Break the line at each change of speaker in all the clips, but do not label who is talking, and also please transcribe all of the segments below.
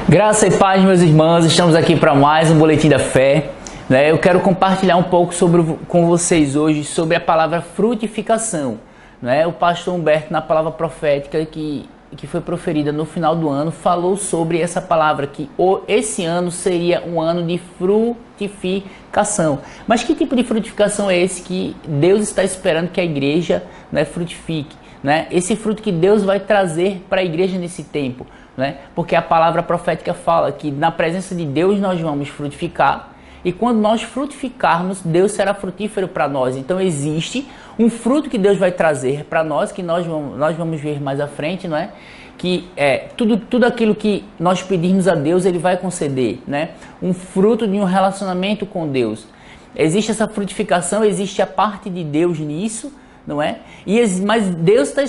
Graça e paz, meus irmãos, estamos aqui para mais um Boletim da Fé. Eu quero compartilhar um pouco com vocês hoje sobre a palavra frutificação. O pastor Humberto, na palavra profética que foi proferida no final do ano, falou sobre essa palavra, que esse ano seria um ano de frutificação. Mas que tipo de frutificação é esse que Deus está esperando que a igreja frutifique? Esse fruto que Deus vai trazer para a igreja nesse tempo. Porque a palavra profética fala que na presença de Deus nós vamos frutificar, e quando nós frutificarmos, Deus será frutífero para nós. Então existe um fruto que Deus vai trazer para nós, que nós vamos ver mais à frente, que tudo aquilo que nós pedirmos a Deus, Ele vai conceder, um fruto de um relacionamento com Deus. Existe essa frutificação, existe a parte de Deus nisso, mas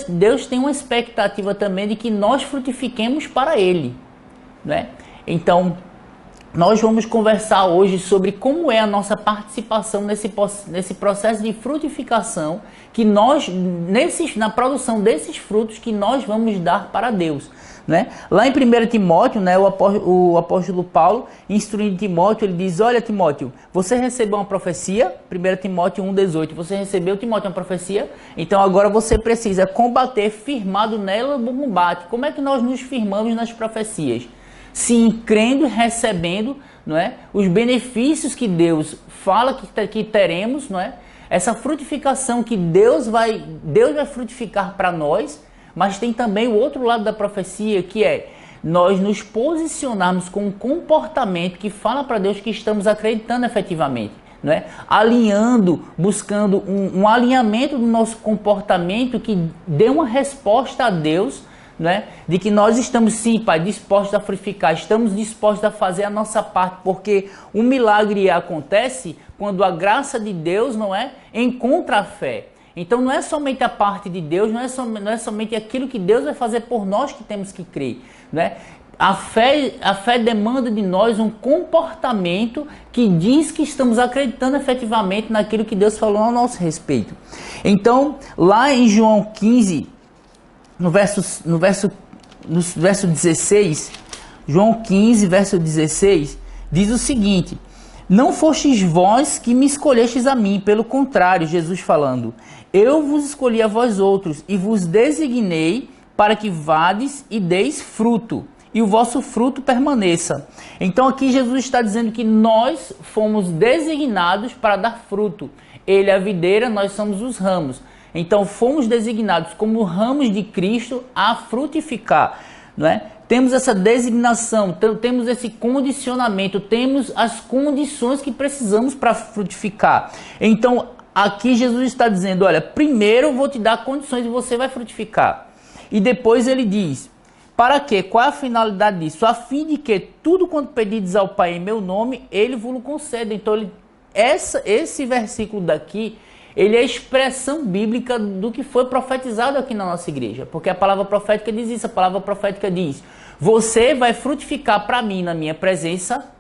Deus tem uma expectativa também de que nós frutifiquemos para Ele, Então, nós vamos conversar hoje sobre como é a nossa participação nesse processo de frutificação, que na produção desses frutos que nós vamos dar para Deus. Lá em 1 Timóteo, o apóstolo Paulo, instruindo Timóteo, ele diz: olha, Timóteo, você recebeu uma profecia, 1 Timóteo 1,18, você recebeu, Timóteo, uma profecia, então agora você precisa combater firmado nela o combate. Como é que nós nos firmamos nas profecias? Sim, crendo e recebendo os benefícios que Deus fala que teremos, essa frutificação que Deus vai frutificar para nós. Mas tem também o outro lado da profecia, que é nós nos posicionarmos com um comportamento que fala para Deus que estamos acreditando efetivamente. Alinhando, buscando um alinhamento do nosso comportamento que dê uma resposta a Deus, de que nós estamos sim, Pai, dispostos a frutificar, estamos dispostos a fazer a nossa parte, porque o milagre acontece quando a graça de Deus encontra a fé. Então não é somente a parte de Deus, não é somente aquilo que Deus vai fazer por nós que temos que crer. A fé demanda de nós um comportamento que diz que estamos acreditando efetivamente naquilo que Deus falou a nosso respeito. Então, lá em João 15, no verso 16, João 15, verso 16, diz o seguinte: não fostes vós que me escolhestes a mim, pelo contrário, Jesus falando, eu vos escolhi a vós outros e vos designei para que vades e deis fruto, e o vosso fruto permaneça. Então aqui Jesus está dizendo que nós fomos designados para dar fruto. Ele é a videira, nós somos os ramos. Então fomos designados como ramos de Cristo a frutificar, Temos essa designação, temos esse condicionamento, temos as condições que precisamos para frutificar. Então aqui Jesus está dizendo, olha, primeiro eu vou te dar condições e você vai frutificar. E depois ele diz, para quê? Qual é a finalidade disso? A fim de que tudo quanto pedides ao Pai em meu nome, Ele vos concede. Então esse versículo daqui, ele é a expressão bíblica do que foi profetizado aqui na nossa igreja. Porque a palavra profética diz isso, a palavra profética diz, você vai frutificar para mim na minha presença,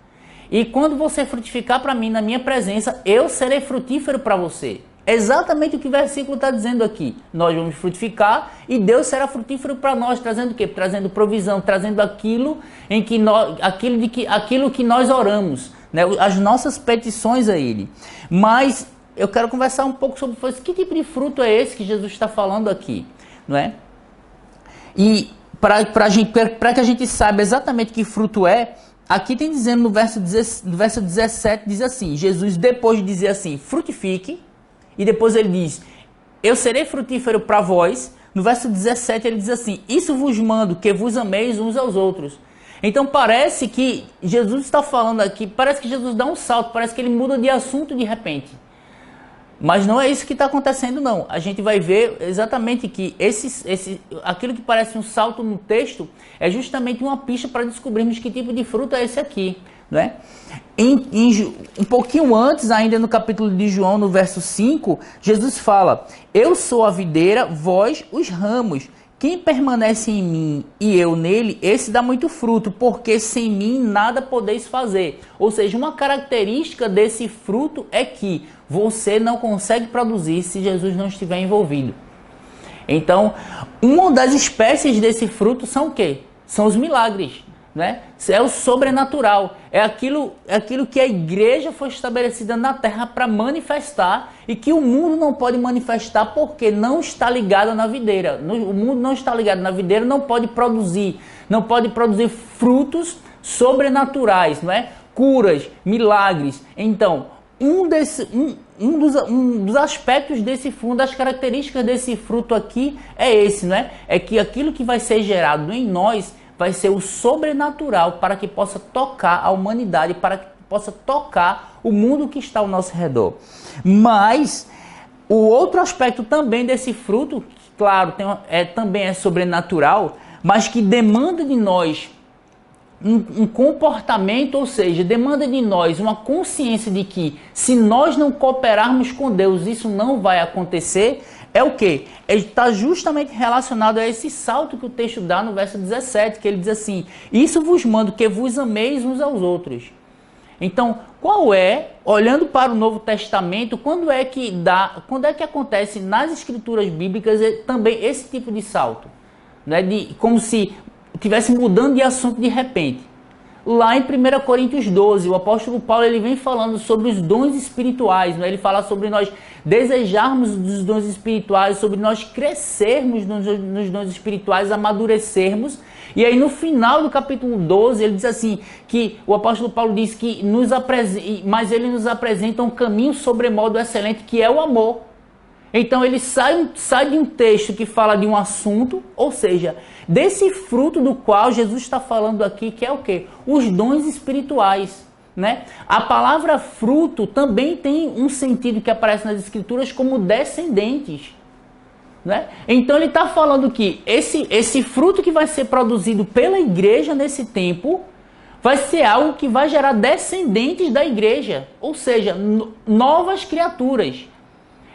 e quando você frutificar para mim na minha presença, eu serei frutífero para você. Exatamente o que o versículo está dizendo aqui. Nós vamos frutificar e Deus será frutífero para nós, trazendo o quê? Trazendo provisão, trazendo aquilo que nós oramos, as nossas petições a Ele. Mas eu quero conversar um pouco sobre que tipo de fruto é esse que Jesus está falando aqui, E para que a gente saiba exatamente que fruto é, aqui tem dizendo no verso 17, diz assim, Jesus depois de dizer assim, frutifique, e depois ele diz, eu serei frutífero para vós. No verso 17 ele diz assim, isso vos mando, que vos ameis uns aos outros. Então parece que Jesus está falando aqui, parece que Jesus dá um salto, parece que ele muda de assunto de repente. Mas não é isso que está acontecendo, não. A gente vai ver exatamente que aquilo que parece um salto no texto é justamente uma pista para descobrirmos que tipo de fruto é esse aqui. Um pouquinho antes, ainda no capítulo de João, no verso 5, Jesus fala, eu sou a videira, vós os ramos. Quem permanece em mim e eu nele, esse dá muito fruto, porque sem mim nada podeis fazer. Ou seja, uma característica desse fruto é que você não consegue produzir se Jesus não estiver envolvido. Então, uma das espécies desse fruto são o quê? São os milagres. né? É o sobrenatural, é aquilo que a igreja foi estabelecida na terra para manifestar e que o mundo não pode manifestar porque não está ligado na videira. O mundo não está ligado na videira, não pode produzir frutos sobrenaturais, não é? Curas, milagres. Então, um dos aspectos desse fruto, das características desse fruto aqui é esse, não é? É que aquilo que vai ser gerado em nós vai ser o sobrenatural para que possa tocar a humanidade, para que possa tocar o mundo que está ao nosso redor. Mas o outro aspecto também desse fruto, que, claro, também é sobrenatural, mas que demanda de nós um comportamento, ou seja, demanda de nós uma consciência de que se nós não cooperarmos com Deus, isso não vai acontecer. É o quê? Está justamente relacionado a esse salto que o texto dá no verso 17, que ele diz assim: isso vos mando, que vos ameis uns aos outros. Então, olhando para o Novo Testamento, quando é que acontece nas escrituras bíblicas também esse tipo de salto? Né? Como se estivesse mudando de assunto de repente. Lá em 1 Coríntios 12, o apóstolo Paulo ele vem falando sobre os dons espirituais, né? Ele fala sobre nós desejarmos dos dons espirituais, sobre nós crescermos nos dons espirituais, amadurecermos. E aí no final do capítulo 12, ele diz assim, que o apóstolo Paulo diz que mas ele nos apresenta um caminho sobremodo excelente, que é o amor. Então ele sai de um texto que fala de um assunto, ou seja, desse fruto do qual Jesus está falando aqui, que é o quê? Os dons espirituais, né? A palavra fruto também tem um sentido que aparece nas escrituras como descendentes, né? Então ele está falando que esse fruto que vai ser produzido pela igreja nesse tempo vai ser algo que vai gerar descendentes da igreja, ou seja, novas criaturas.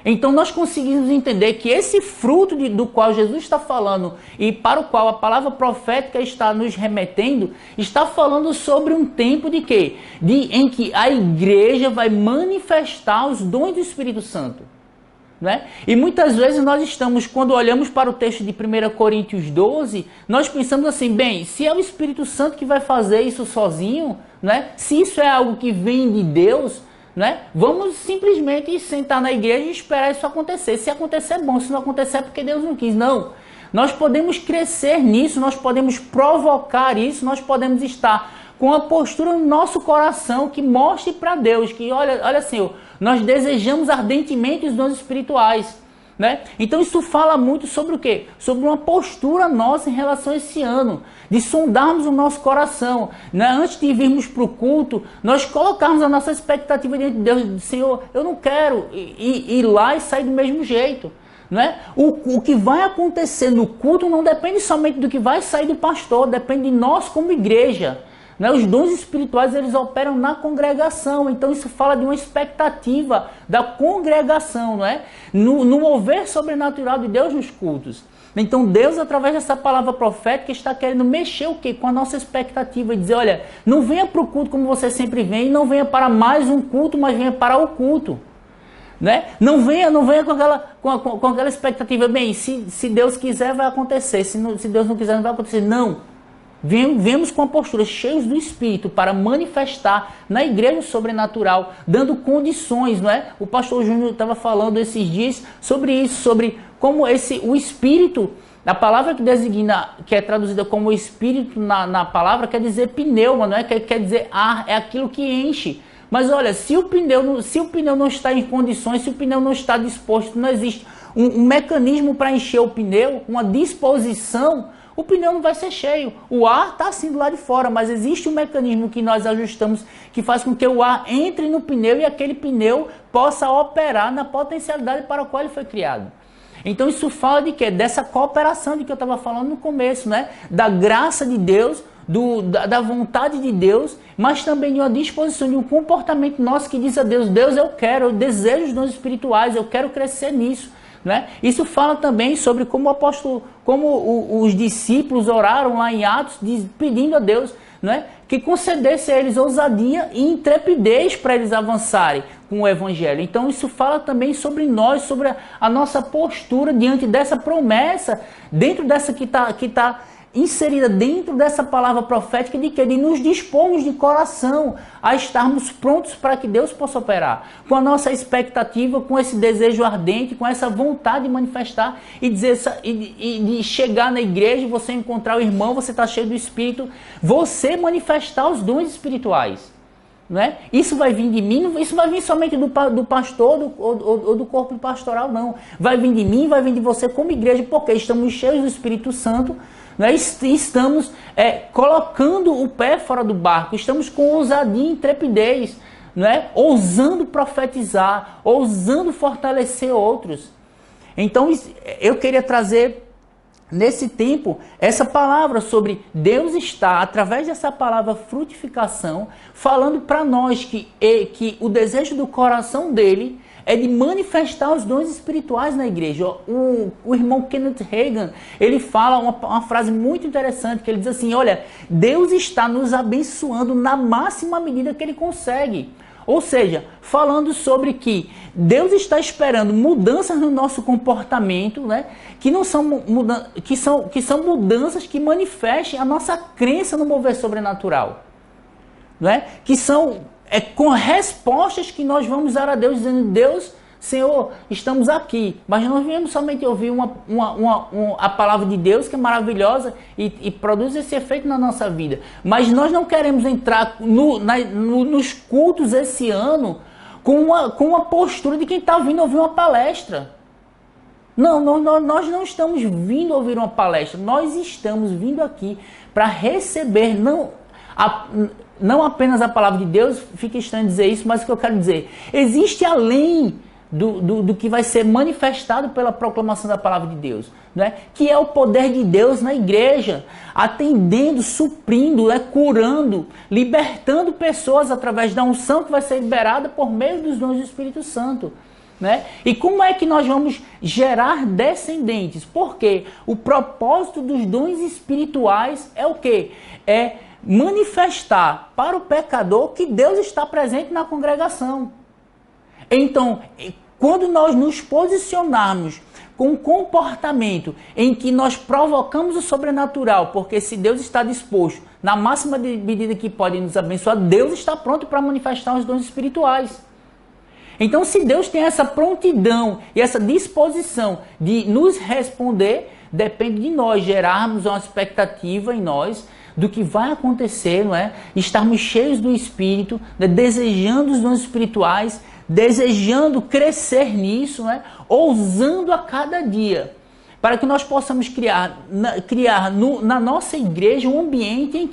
Então nós conseguimos entender que esse fruto do qual Jesus está falando e para o qual a palavra profética está nos remetendo, está falando sobre um tempo de quê? Em que a igreja vai manifestar os dons do Espírito Santo. Né? E muitas vezes nós estamos, quando olhamos para o texto de 1 Coríntios 12, nós pensamos assim, bem, se é o Espírito Santo que vai fazer isso sozinho, né? Se isso é algo que vem de Deus, né? Vamos simplesmente sentar na igreja e esperar isso acontecer. Se acontecer é bom, se não acontecer é porque Deus não quis. Não, nós podemos crescer nisso, nós podemos provocar isso, nós podemos estar com a postura no nosso coração que mostre para Deus que, olha Senhor, nós desejamos ardentemente os dons espirituais. Né? Então isso fala muito sobre o quê? Sobre uma postura nossa em relação a esse ano, de sondarmos o nosso coração, né? Antes de virmos para o culto, nós colocarmos a nossa expectativa diante de Deus, Senhor, eu não quero ir lá e sair do mesmo jeito. Né? O que vai acontecer no culto não depende somente do que vai sair do pastor, depende de nós como igreja. Né? Os dons espirituais eles operam na congregação, então isso fala de uma expectativa da congregação, não é? No mover sobrenatural de Deus nos cultos. Então Deus, através dessa palavra profética, está querendo mexer o quê? Com a nossa expectativa e dizer, olha, não venha para o culto como você sempre vem, não venha para mais um culto, mas venha para o culto. Né? Não venha com aquela expectativa, bem, se Deus quiser vai acontecer, se Deus não quiser não vai acontecer, não. Vemos com a postura cheios do Espírito para manifestar na igreja sobrenatural, dando condições, não é? O pastor Júnior estava falando esses dias sobre isso, sobre como o Espírito, a palavra que designa, que é traduzida como Espírito na palavra, quer dizer pneuma, não é? Quer dizer ar, é aquilo que enche. Mas olha, se o pneu não está em condições, se o pneu não está disposto, não existe um mecanismo para encher o pneu, uma disposição, o pneu não vai ser cheio. O ar está assim do lado de fora, mas existe um mecanismo que nós ajustamos que faz com que o ar entre no pneu e aquele pneu possa operar na potencialidade para a qual ele foi criado. Então isso fala de quê? Dessa cooperação de que eu estava falando no começo, né? Da graça de Deus, da vontade de Deus, mas também de uma disposição, de um comportamento nosso que diz a Deus, Deus eu desejo os dons espirituais, eu quero crescer nisso. Né? Isso fala também sobre como os discípulos oraram lá em Atos, pedindo a Deus, né, que concedesse a eles ousadia e intrepidez para eles avançarem com o Evangelho. Então isso fala também sobre nós, sobre a nossa postura diante dessa promessa, dentro dessa que tá inserida dentro dessa palavra profética de que? De nos dispormos de coração a estarmos prontos para que Deus possa operar. Com a nossa expectativa, com esse desejo ardente, com essa vontade de manifestar e de chegar na igreja, você encontrar o irmão, você está cheio do Espírito, você manifestar os dons espirituais. Não é? Isso vai vir de mim, isso vai vir somente do pastor ou do corpo pastoral, não. Vai vir de mim, vai vir de você como igreja, porque estamos cheios do Espírito Santo, não é? Estamos colocando o pé fora do barco, estamos com ousadia e intrepidez, não é? Ousando profetizar, ousando fortalecer outros. Então eu queria trazer nesse tempo, essa palavra sobre Deus está, através dessa palavra frutificação, falando para nós que o desejo do coração dele é de manifestar os dons espirituais na igreja. O irmão Kenneth Hagin, ele fala uma frase muito interessante, que ele diz assim, olha, Deus está nos abençoando na máxima medida que ele consegue. Ou seja, falando sobre que Deus está esperando mudanças no nosso comportamento, né? Que são mudanças que manifestem a nossa crença no mover sobrenatural, né? Que são com respostas que nós vamos dar a Deus, dizendo, Deus, Senhor, estamos aqui. Mas não viemos somente ouvir a palavra de Deus, que é maravilhosa e produz esse efeito na nossa vida. Mas nós não queremos entrar nos cultos esse ano com uma postura de quem está vindo ouvir uma palestra. Não, nós não estamos vindo ouvir uma palestra. Nós estamos vindo aqui para receber, não apenas a palavra de Deus, fica estranho dizer isso, mas o que eu quero dizer, existe além do que vai ser manifestado pela proclamação da palavra de Deus, né? Que é o poder de Deus na igreja, atendendo, suprindo, curando, libertando pessoas através da unção que vai ser liberada por meio dos dons do Espírito Santo, né? E como é que nós vamos gerar descendentes? Porque o propósito dos dons espirituais é o quê? É manifestar para o pecador que Deus está presente na congregação. Então, quando nós nos posicionarmos com um comportamento em que nós provocamos o sobrenatural, porque se Deus está disposto, na máxima medida que pode nos abençoar, Deus está pronto para manifestar os dons espirituais. Então, se Deus tem essa prontidão e essa disposição de nos responder, depende de nós gerarmos uma expectativa em nós do que vai acontecer, não é? Estarmos cheios do Espírito, desejando os dons espirituais, desejando crescer nisso, né? Ousando a cada dia, para que nós possamos criar na nossa igreja um ambiente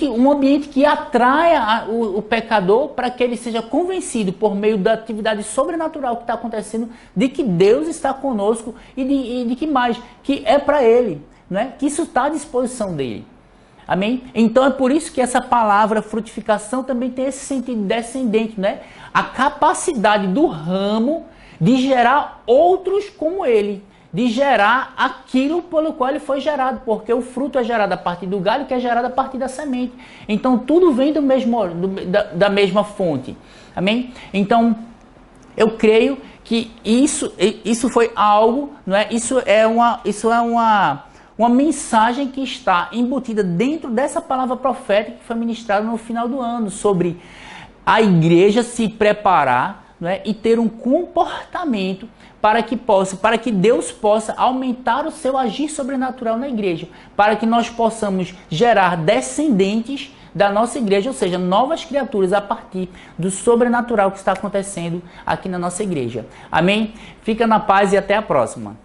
um ambiente que atraia o pecador para que ele seja convencido por meio da atividade sobrenatural que está acontecendo de que Deus está conosco e de que mais, que é para ele, né? Que isso está à disposição dele. Amém? Então é por isso que essa palavra frutificação também tem esse sentido descendente, né? A capacidade do ramo de gerar outros como ele, de gerar aquilo pelo qual ele foi gerado, porque o fruto é gerado a partir do galho, que é gerado a partir da semente. Então tudo vem da mesma fonte. Amém? Então eu creio que isso foi algo, não é? Isso é uma mensagem que está embutida dentro dessa palavra profética que foi ministrada no final do ano, sobre a igreja se preparar, não é? E ter um comportamento para que Deus possa aumentar o seu agir sobrenatural na igreja, para que nós possamos gerar descendentes da nossa igreja, ou seja, novas criaturas a partir do sobrenatural que está acontecendo aqui na nossa igreja. Amém? Fica na paz e até a próxima.